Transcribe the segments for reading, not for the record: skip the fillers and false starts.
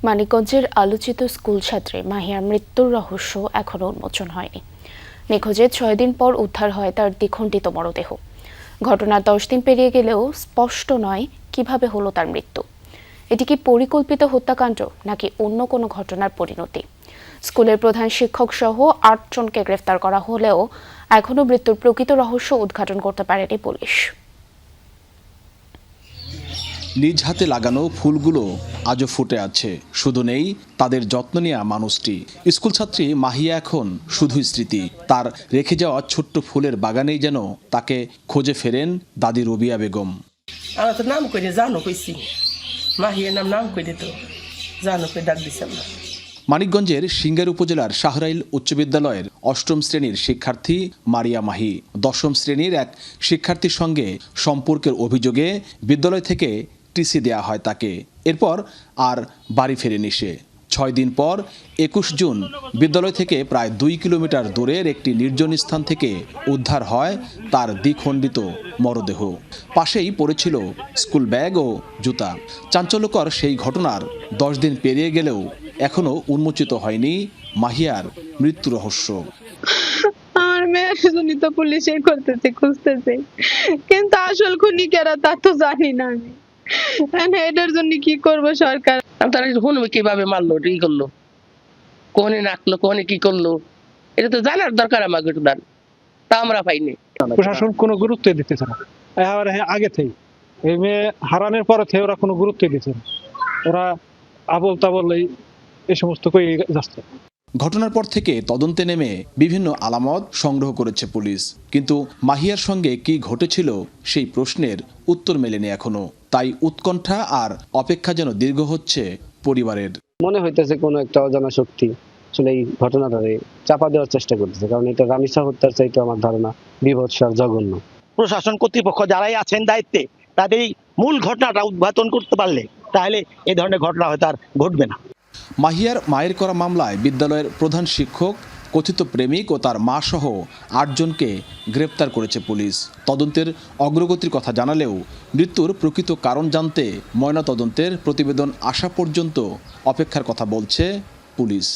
মানিকগঞ্জের আলোচিত স্কুল ছাত্রী মাহিয়ার মৃত্যুর রহস্য এখনো উন্মোচন হয়নি। নিখোঁজের 6 দিন পর উদ্ধার হয় তার দ্বিখণ্ডিত মরদেহ। ঘটনার 10 দিন পেরিয়ে গেলেও স্পষ্ট নয় কিভাবে হলো তার মৃত্যু। এটি কি পরিকল্পিত হত্যাকাণ্ড নাকি অন্য কোনো ঘটনার পরিণতি? স্কুলের প্রধান শিক্ষক সহ 8 জনকে গ্রেফতার করা হলেও এখনো মৃত্যুর প্রকৃত রহস্য উদ্ঘাটন করতে পারেনি পুলিশ। নিজ হাতে লাগানো ফুলগুলো আজও ফুটে আছে, শুধু নেই তাদের যত্ন নেওয়া মানুষটি। স্কুল ছাত্রী মাহিয়া এখন শুধুই স্মৃতি। তার রেখে যাওয়া ছোট্ট ফুলের বাগানেই যেন তাকে খোঁজে ফেরেন দাদি রবিয়া বেগম। আমার তো নাম করে জানো কইছি, মাহিয়ার নাম করে তো জানো করে ডাক দিছিলাম না। মানিকগঞ্জের সিংগার উপজেলার শাহরাইল উচ্চ বিদ্যালয়ের 8ম শ্রেণীর শিক্ষার্থী মারিয়া মাহি 10ম শ্রেণীর এক শিক্ষার্থীর সঙ্গে সম্পর্কের অভিযোগে বিদ্যালয় থেকে টিসি দেয়া হয় তাকে। এরপর আর বাড়ি ফেরেনি সে। 6 দিন পর 21 জুন বিদ্যালয় থেকে প্রায় 2 কিলোমিটার দূরের একটি নির্জন স্থান থেকে উদ্ধার হয় তার দ্বিখণ্ডিত মরদেহ। পাশেই পড়েছিল স্কুল ব্যাগ ও জুতা। চাঞ্চল্যকর সেই ঘটনার 10 দিন পেরিয়ে গেলেও এখনো উন্মোচিত হয়নি মাহিয়ার মৃত্যু রহস্য। আমার মেয়ের জন্য তো পুলিশে করতেছে, খুঁজতেছে, কিন্তু আসল খুনি কারা তা তো জানি না আমি। এটার জন্য কি করব সরকার? তারা শুনবে কিভাবে মারলো, কি করলো, কোনে নাকলো, কোনে কি করলো, এটা তো জানার দরকার আমাকে। তা আমরা পাইনি। প্রশাসন কোনো গুরুত্ব দিতেছে না। আগে থেকে এই মেয়ে হারানোর পরে থেকে ওরা কোনো গুরুত্ব দিচ্ছে না। ওরা আবল তাবল এই সমস্ত কই যাচ্ছে। ঘটনার পর থেকে তদন্তে নেমে বিভিন্ন আলামত সংগ্রহ করেছে পুলিশ, কিন্তু মাহিয়ার সঙ্গে কি ঘটেছিল সেই প্রশ্নের উত্তর মেলেনি এখনো। তাই উৎকণ্ঠা আর অপেক্ষা যেন দীর্ঘ হচ্ছে পরিবারের। মনে হইতেছে কোনো একটা অজানা শক্তি আসলে এই ঘটনাটারে চাপা দেওয়ার চেষ্টা করতেছে, কারণ এটা রামিসা হত্যার চাইতে আমার ধারণা বীভৎস আর জঘন্য। প্রশাসন কর্তৃপক্ষ যারাই আছেন দায়িত্বে, তাদের মূল ঘটনাটা উদ্ঘাটন করতে পারলে তাহলে এই ধরনের ঘটনা হয়তো আর ঘটবে না। মাহিয়ার মায়ের করা মামলায় বিদ্যালয়ের প্রধান শিক্ষক, কথিত প্রেমিক ও তার মা সহ 8 জনকে গ্রেপ্তার করেছে পুলিশ। তদন্তের অগ্রগতির কথা জানালেও মৃত্যুর প্রকৃত কারণ জানতে ময়নাতদন্তের প্রতিবেদন আসা পর্যন্ত অপেক্ষার কথা বলছে পুলিশ।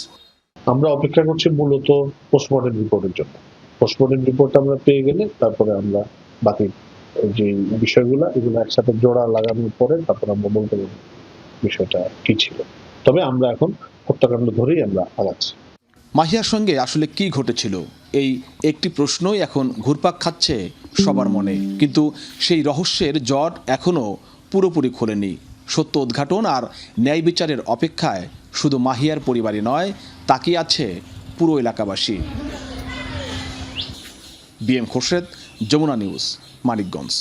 আমরা অপেক্ষা করছি মূলত পোস্টমর্টেম রিপোর্টের জন্য। পোস্টমর্টেম রিপোর্ট আমরা পেয়ে গেলে তারপরে আমরা বাকি যে বিষয়গুলো এগুলো একসাথে জোড়া লাগানোর পরে তারপর আমরা বলতে পারবো বিষয়টা কি ছিল। তবে আমরা এখন হত্যাকাণ্ড ধরেই আমরা আগাচ্ছি। মাহিয়ার সঙ্গে আসলে কি ঘটেছিল, এই একটি প্রশ্নই এখন ঘুরপাক খাচ্ছে সবার মনে। কিন্তু সেই রহস্যের জট এখনও পুরোপুরি খোলেনি। সত্য উদ্ঘাটন আর ন্যায় বিচারের অপেক্ষায় শুধু মাহিয়ার পরিবারই নয়, তাকিয়ে আছে পুরো এলাকাবাসী। BM Khorshed, Jamuna news, Manikganj.